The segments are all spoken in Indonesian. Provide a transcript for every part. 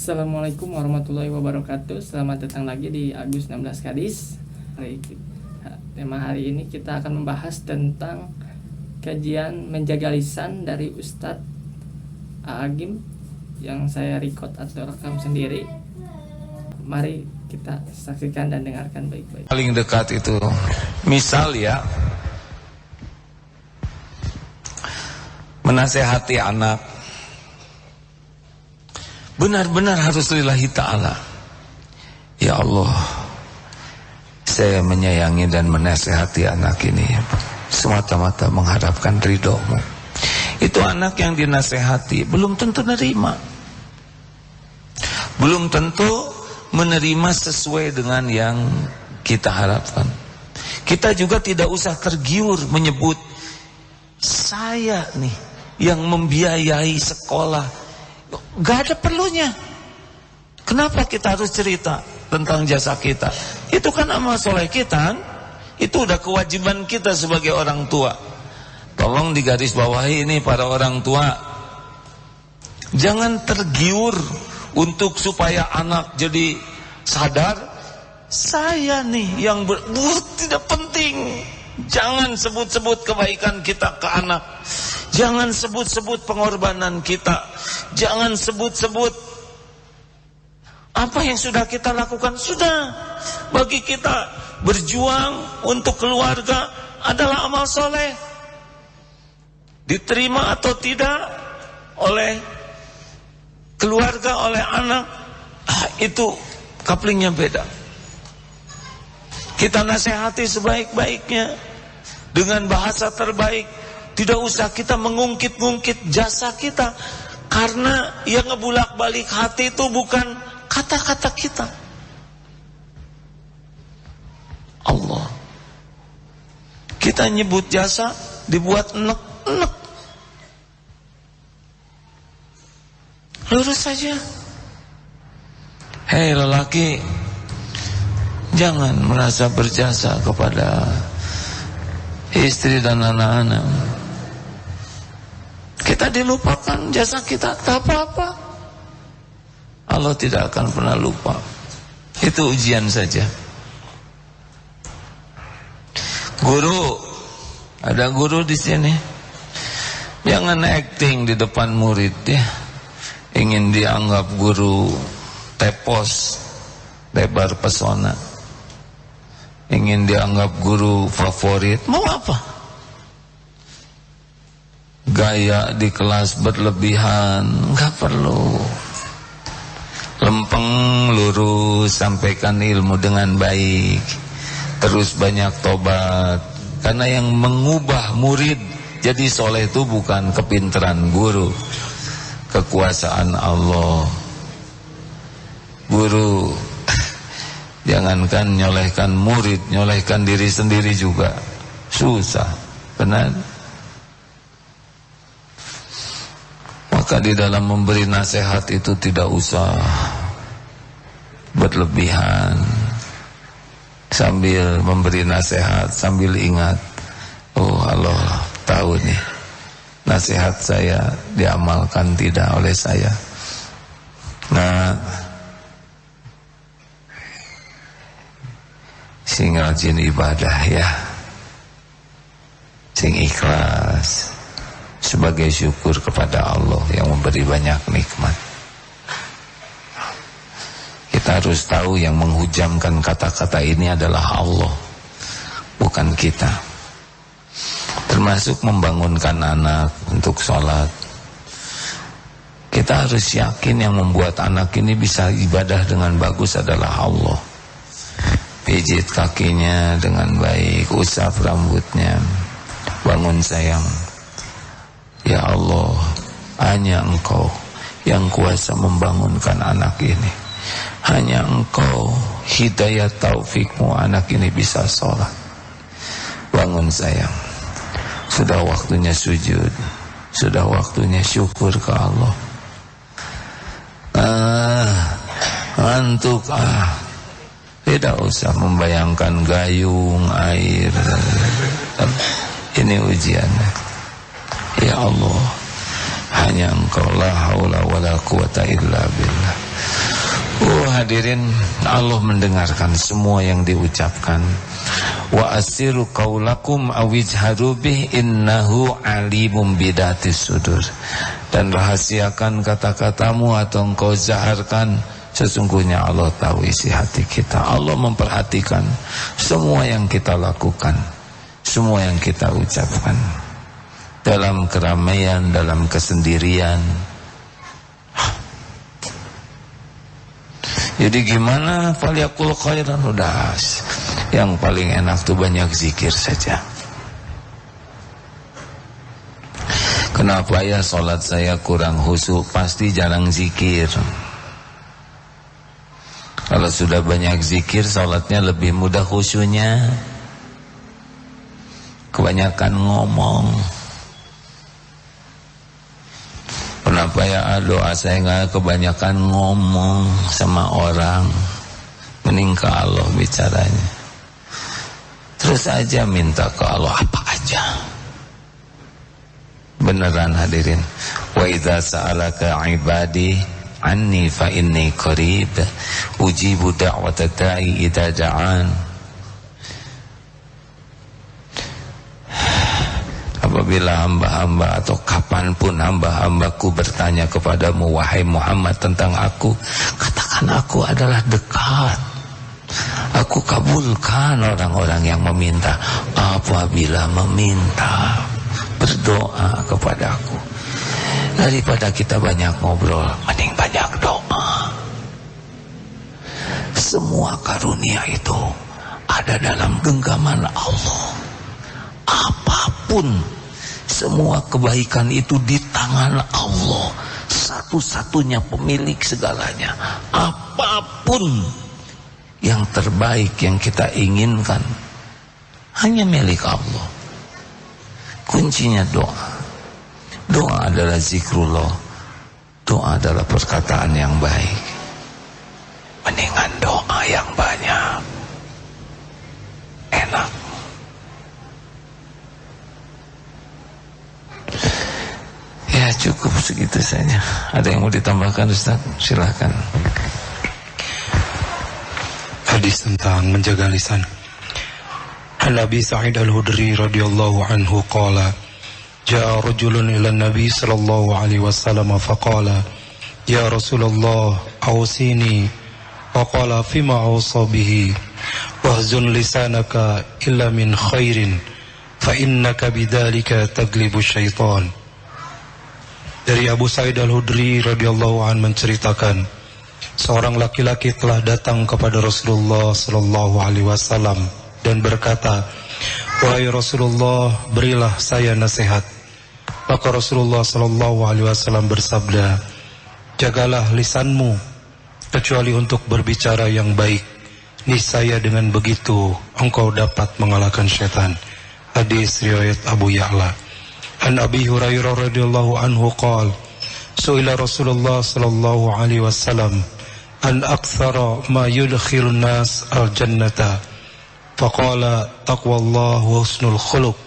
Assalamualaikum warahmatullahi wabarakatuh. Selamat datang lagi di Agus 16 Kadis. Tema hari ini kita akan membahas tentang kajian menjaga lisan dari Ustadz Agim yang saya record atau rekam sendiri. Mari kita saksikan dan dengarkan baik-baik. Paling dekat itu, misal ya, menasehati anak, benar-benar harus lillahi ta'ala. Ya Allah, saya menyayangi dan menasehati anak ini semata-mata mengharapkan ridho-Mu. Itu anak yang dinasehati belum tentu nerima, belum tentu menerima sesuai dengan yang kita harapkan. Kita juga tidak usah tergiur menyebut saya nih yang membiayai sekolah. Gak ada perlunya. Kenapa kita harus cerita tentang jasa kita? Itu kan amal soleh kita. Itu udah kewajiban kita sebagai orang tua. Tolong digarisbawahi ini para orang tua. Jangan tergiur untuk supaya anak jadi sadar, saya nih yang tidak penting. Jangan sebut-sebut kebaikan kita ke anak. Jangan sebut-sebut pengorbanan kita. Jangan sebut-sebut apa yang sudah kita lakukan. Sudah, bagi kita berjuang untuk keluarga adalah amal soleh. Diterima atau tidak oleh keluarga, oleh anak, itu kaplingnya beda. Kita nasihati sebaik-baiknya dengan bahasa terbaik. Tidak usah kita mengungkit-ungkit jasa kita, karena yang ngebulak-balik hati itu bukan kata-kata kita. Allah. Kita nyebut jasa dibuat enek-enek. Lurus saja. Hei lelaki, jangan merasa berjasa kepada istri dan anak-anak. Kita dilupakan jasa kita, tak apa-apa. Allah tidak akan pernah lupa. Itu ujian saja. Guru, ada guru di sini. Jangan acting di depan murid ya. Ingin dianggap guru tepos, lebar pesona. Ingin dianggap guru favorit. Mau apa? Gaya di kelas berlebihan, enggak perlu. Lempeng, lurus, sampaikan ilmu dengan baik. Terus banyak tobat. Karena yang mengubah murid jadi soleh itu bukan kepintaran guru, kekuasaan Allah. Guru jangankan nyolehkan murid, nyolehkan diri sendiri juga susah, benar. Maka di dalam memberi nasihat itu tidak usah berlebihan. Sambil memberi nasihat, sambil ingat, oh Allah tahu nih, nasihat saya diamalkan tidak oleh saya. Nah, sing rajin ibadah ya, sing ikhlas, sebagai syukur kepada Allah yang memberi banyak nikmat. Kita harus tahu yang menghujamkan kata-kata ini adalah Allah, bukan kita. Termasuk membangunkan anak untuk sholat. Kita harus yakin yang membuat anak ini bisa ibadah dengan bagus adalah Allah. Pijit kakinya dengan baik, usap rambutnya, bangun sayang. Ya Allah, hanya Engkau yang kuasa membangunkan anak ini. Hanya Engkau, hidayah taufikmu, anak ini bisa sholat. Bangun sayang. Sudah waktunya sujud, sudah waktunya syukur ke Allah. Ngantuk tidak usah membayangkan gayung, air. Ini ujiannya. Ya Allah, hanya Engkau, la haula wala quwata illa billah. hadirin, Allah mendengarkan semua yang diucapkan. Wa asiru qaulakum awijharu bih innahu alimum bidatis sudur. Dan rahasiakan kata-katamu atau engkau zaharkan, sesungguhnya Allah tahu isi hati kita. Allah memperhatikan semua yang kita lakukan, semua yang kita ucapkan, dalam keramaian, dalam kesendirian. Jadi gimana? Falyaqul khairan. Udah, yang paling enak tuh banyak zikir saja. Kenapa ya sholat saya kurang khusyuk? Pasti jarang zikir. Kalau sudah banyak zikir, sholatnya lebih mudah khusyuknya. Kebanyakan ngomong. Kenapa ya doa saya nggak kebanyakan ngomong sama orang, mending ke Allah bicaranya. Terus aja minta ke Allah apa aja. Beneran hadirin. Wa idza sa'alaka ibadi anni fa inni qarib ujibu da'wata da'i idza da'an. Apabila hamba-hamba atau kapanpun hamba-hambaku bertanya kepadamu, wahai Muhammad, tentang aku, katakan aku adalah dekat. Aku kabulkan orang-orang yang meminta. Apabila meminta, berdoa kepada aku. Daripada kita banyak ngobrol, mending banyak doa. Semua karunia itu ada dalam genggaman Allah. Apapun, semua kebaikan itu di tangan Allah, satu-satunya pemilik segalanya. Apapun yang terbaik yang kita inginkan hanya milik Allah. Kuncinya doa. Doa adalah zikrullah. Doa adalah perkataan yang baik. Mendingan doa yang banyak. Enak. Ya cukup segitu saja. Ada yang mau ditambahkan Ustaz? Silakan. Hadis tentang menjaga lisan. An Abi Sa'id Al-Khudri radhiyallahu anhu qala jaa rajulun ila an-nabi sallallahu alaihi wasallam faqala ya Rasulullah awsini faqala fima awsa bihi wahzun lisanaka illa min khairin fa innaka bidzalika taglibu syaitan. Dari Abu Sa'id Al-Khudri radhiyallahu anhu menceritakan, seorang laki-laki telah datang kepada Rasulullah sallallahu alaihi wasallam dan berkata, "Wahai Rasulullah, berilah saya nasihat." Maka Rasulullah sallallahu alaihi wasallam bersabda, "Jagalah lisanmu kecuali untuk berbicara yang baik. Niscaya dengan begitu engkau dapat mengalahkan syaitan." Hadis riwayat Abu Ya'la. An Abi Hurairah radhiyallahu anhu qala su'ila Rasulullah sallallahu alaihi wasallam an aktsara ma yudkhilun nas al-jannata faqala taqwallah wa husnul khuluq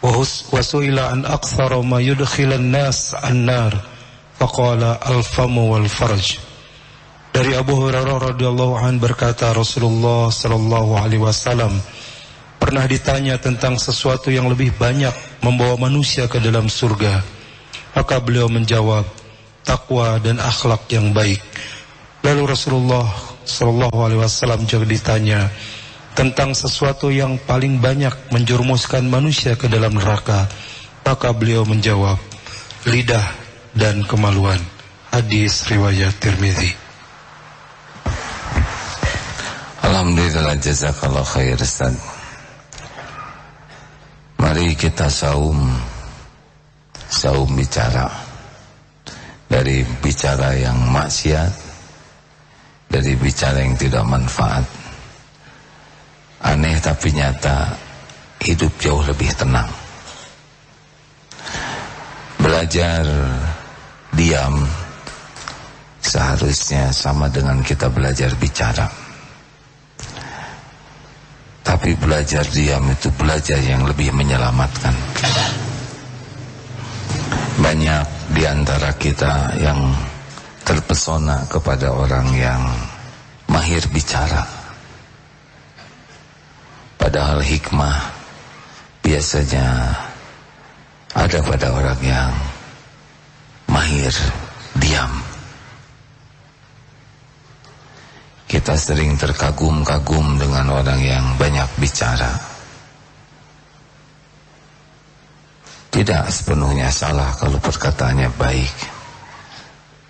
wa su'ila an aktsara ma yudkhilun nas an-nar faqala al-famu wal farj. Dari Abu Hurairah radhiyallahu anhu berkata, Rasulullah sallallahu alaihi wasallam pernah ditanya tentang sesuatu yang lebih banyak membawa manusia ke dalam surga. Maka beliau menjawab, takwa dan akhlak yang baik. Lalu Rasulullah sallallahu alaihi wasallam juga ditanya tentang sesuatu yang paling banyak menjerumuskan manusia ke dalam neraka. Maka beliau menjawab, lidah dan kemaluan. Hadis riwayat Tirmidzi. Alhamdulillah, jazakallah khair Ustaz. Mari kita saum bicara. Dari bicara yang maksiat, dari bicara yang tidak manfaat. Aneh tapi nyata, hidup jauh lebih tenang. Belajar diam seharusnya sama dengan kita belajar bicara. Tapi belajar diam itu belajar yang lebih menyelamatkan. Banyak di antara kita yang terpesona kepada orang yang mahir bicara. Padahal hikmah biasanya ada pada orang yang mahir diam. Kita sering terkagum-kagum dengan orang yang banyak bicara. Tidak sepenuhnya salah kalau perkataannya baik,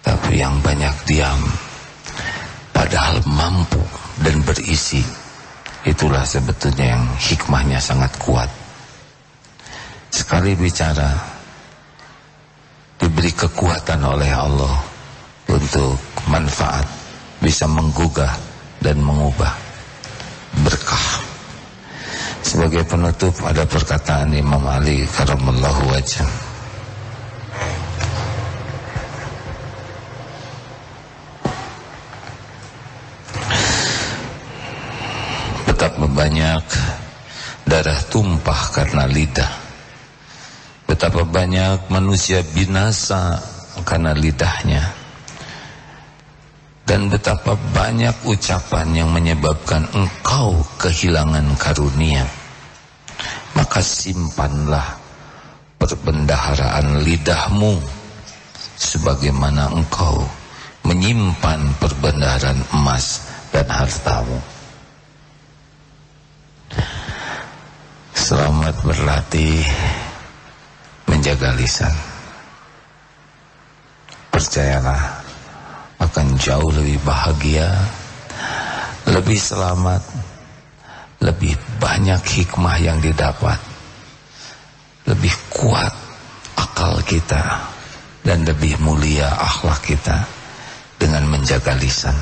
tapi yang banyak diam padahal mampu dan berisi, itulah sebetulnya yang hikmahnya sangat kuat. Sekali bicara diberi kekuatan oleh Allah untuk manfaat, bisa menggugah dan mengubah berkah. Sebagai penutup ada perkataan Imam Ali karamallahu wajhah. Betapa banyak darah tumpah karena lidah. Betapa banyak manusia binasa karena lidahnya. Dan betapa banyak ucapan yang menyebabkan engkau kehilangan karunia. Maka simpanlah perbendaharaan lidahmu sebagaimana engkau menyimpan perbendaharaan emas dan hartamu. Selamat berlatih menjaga lisan. Percayalah, akan jauh lebih bahagia, lebih selamat, lebih banyak hikmah yang didapat, lebih kuat akal kita, dan lebih mulia akhlak kita dengan menjaga lisan.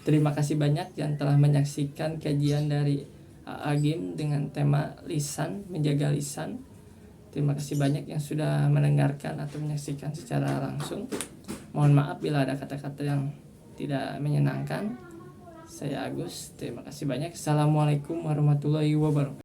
Terima kasih banyak yang telah menyaksikan kajian dari Agim dengan tema lisan, menjaga lisan. Terima kasih banyak yang sudah mendengarkan atau menyaksikan secara langsung. Mohon maaf bila ada kata-kata yang tidak menyenangkan. Saya Agus, terima kasih banyak. Assalamualaikum warahmatullahi wabarakatuh.